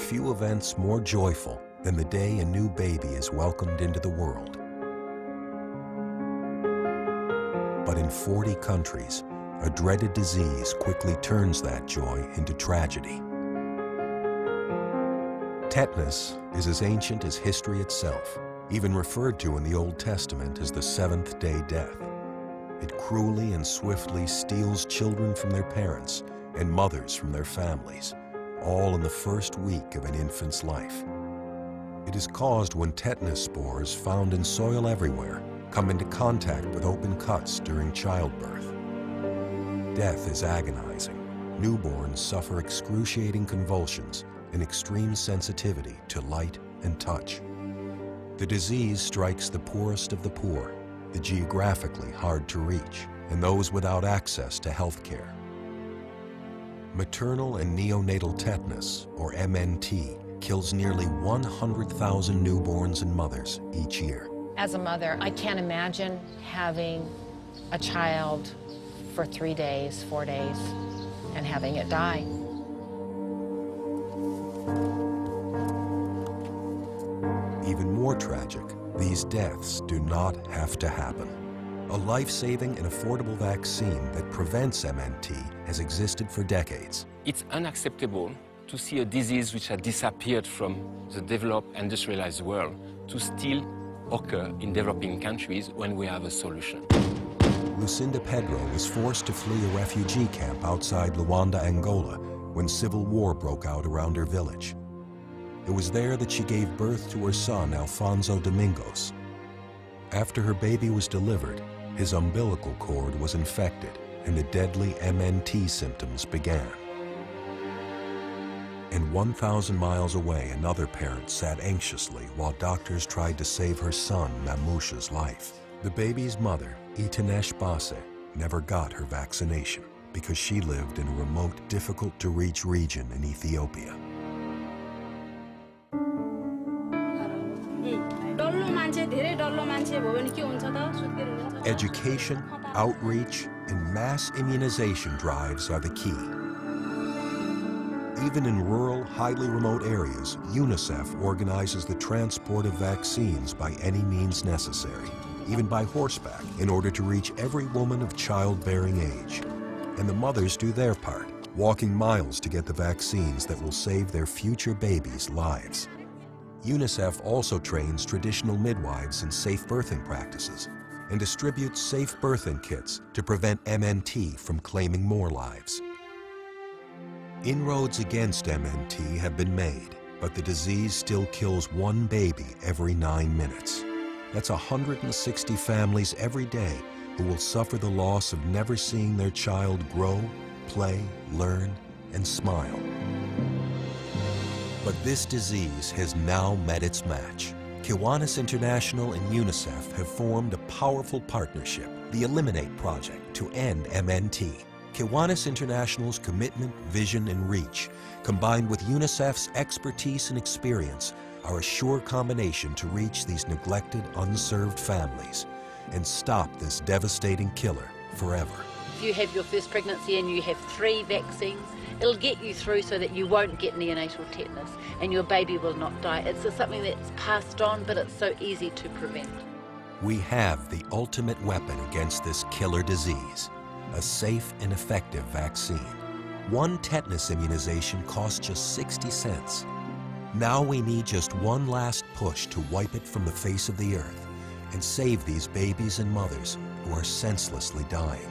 few events more joyful than the day a new baby is welcomed into the world. But in 40 countries, a dreaded disease quickly turns that joy into tragedy. Tetanus is as ancient as history itself, even referred to in the Old Testament as the seventh-day death. It cruelly and swiftly steals children from their parents and mothers from their families, all in the first week of an infant's life. It is caused when tetanus spores found in soil everywhere come into contact with open cuts during childbirth. Death is agonizing. Newborns suffer excruciating convulsions and extreme sensitivity to light and touch. The disease strikes the poorest of the poor, the geographically hard to reach, and those without access to health care. Maternal and neonatal tetanus, or MNT, kills nearly 100,000 newborns and mothers each year. As a mother, I can't imagine having a child for 3 days, 4 days, and having it die. Even more tragic, these deaths do not have to happen. A life-saving and affordable vaccine that prevents MNT has existed for decades. It's unacceptable to see a disease which had disappeared from the developed, industrialized world to still occur in developing countries when we have a solution. Lucinda Pedro was forced to flee a refugee camp outside Luanda, Angola, when civil war broke out around her village. It was there that she gave birth to her son, Alfonso Domingos. After her baby was delivered, his umbilical cord was infected and the deadly MNT symptoms began. And 1,000 miles away, another parent sat anxiously while doctors tried to save her son, Mamusha's life. The baby's mother, Itanesh Base, never got her vaccination because she lived in a remote, difficult-to-reach region in Ethiopia. Education, outreach, and mass immunization drives are the key. Even in rural, highly remote areas, UNICEF organizes the transport of vaccines by any means necessary, even by horseback, in order to reach every woman of childbearing age. And the mothers do their part, walking miles to get the vaccines that will save their future babies' lives. UNICEF also trains traditional midwives in safe birthing practices and distributes safe birthing kits to prevent MNT from claiming more lives. Inroads against MNT have been made, but the disease still kills one baby every 9 minutes. That's 160 families every day who will suffer the loss of never seeing their child grow, play, learn, and smile. But this disease has now met its match. Kiwanis International and UNICEF have formed a powerful partnership, the Eliminate Project, to end MNT. Kiwanis International's commitment, vision, and reach, combined with UNICEF's expertise and experience, are a sure combination to reach these neglected, unserved families and stop this devastating killer forever. If you have your first pregnancy and you have 3 vaccines, it'll get you through so that you won't get neonatal tetanus and your baby will not die. It's something that's passed on, but it's so easy to prevent. We have the ultimate weapon against this killer disease, a safe and effective vaccine. One tetanus immunization costs just 60 cents. Now we need just one last push to wipe it from the face of the earth and save these babies and mothers who are senselessly dying.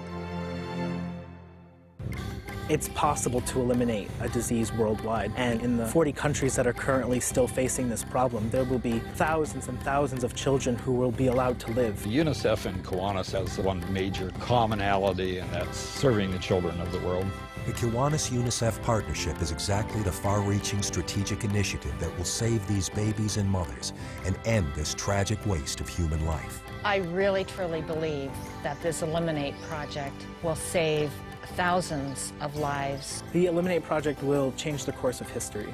It's possible to eliminate a disease worldwide, and in the 40 countries that are currently still facing this problem, there will be thousands and thousands of children who will be allowed to live. UNICEF and Kiwanis has one major commonality, and that's serving the children of the world. The Kiwanis-UNICEF partnership is exactly the far-reaching strategic initiative that will save these babies and mothers and end this tragic waste of human life. I really, truly believe that this Eliminate project will save thousands of lives. The Eliminate project will change the course of history.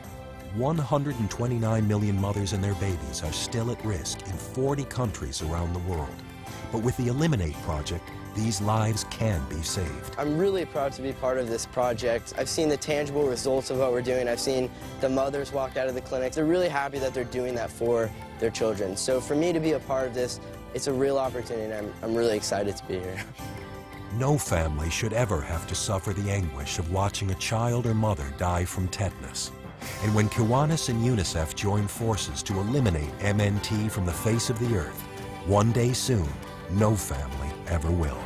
129 million mothers and their babies are still at risk in 40 countries around the world. But with the Eliminate project, these lives can be saved. I'm really proud to be part of this project. I've seen the tangible results of what we're doing. I've seen the mothers walk out of the clinics. They're really happy that they're doing that for their children. So for me to be a part of this, it's a real opportunity, and I'm really excited to be here. No family should ever have to suffer the anguish of watching a child or mother die from tetanus. And when Kiwanis and UNICEF join forces to eliminate MNT from the face of the earth, one day soon, no family ever will.